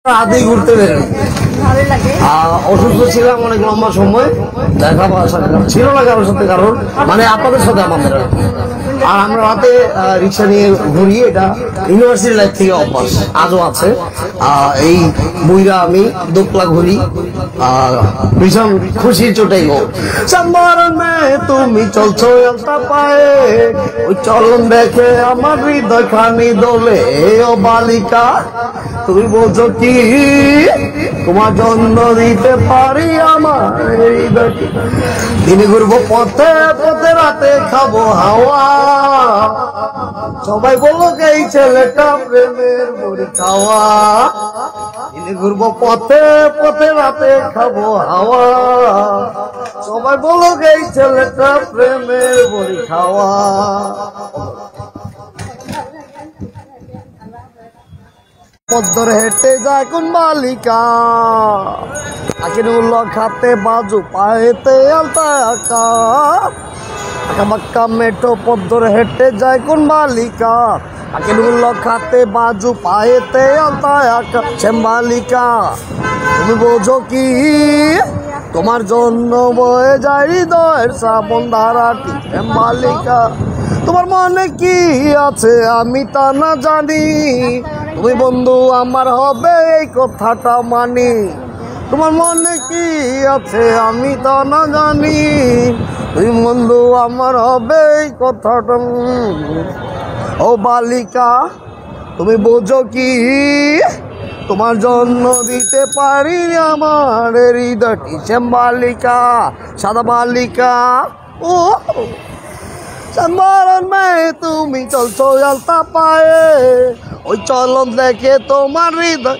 রাতে ঘুরতে বেরোন অসুস্থ ছিলাম অনেক লম্বা সময়, দেখা ছিল না কারোর সাথে, কারণ মানে আপনাদের সাথে আমাদের। আর আমরা রাতে রিক্সা নিয়ে ঘুরি, এটা ইউনিভার্সিটি লাইফ থেকে অভ্যাস, আজও আছে। এই বইরা আমি দোকলা ঘুরি, ভীষণ খুশির চোটাই গো। তুমি চলছো একটা পায়ে, ওই চলন দেখে আমার হৃদয় খানি দোলে। ও বালিকা তুমি বলছো কি তোমার জন্য দিতে পারি আমার হৃদয়। দিনে ঘুরবো পথে পথে, রাতে খাবো হাওয়া। সবাই বললো এই ছেলেটা প্রেমের বড়ি খাওয়া। দিনে ঘুরবো পথে পথে, রাতে খাবো হাওয়া। সবাই বললো এই ছেলেটা প্রেমের বড়ি খাওয়া। পদ্মর হেঁটে যায় কোন বালিকা, আখির উল্ল খাতে বাজু পায়েতে আলতা আঁকা। আঁকা বাক্কা মেঠো পদ্মর হেঁটে যায় কোন বালিকা, আখির উল্ল খাতে বাজু পায়েতে আলতা আঁকা। শ্যামবালিকা তুমি বোঝো কি তোমার জন্য বয়ে যায় হৃদয়ের শ্রাবণ ধারাটি। শ্যামবালিকা তোমার মনে কি আছে আমি তা না জানি, তুমি বন্ধু আমার হবে এই কথাটা মানি। তোমার মনে কি আছে আমি তা না জানি, তুমি বন্ধু আমার হবে এই কথাটা। ও বালিকা তুমি বোঝো কি তোমার জন্য দিতে পারি আমার হৃদয়টি। শ্যামবালিকা সাদা বালিকা ও তুমি চলছো আলতা পায়ে, ওই চলন দেখে তোমার হৃদয়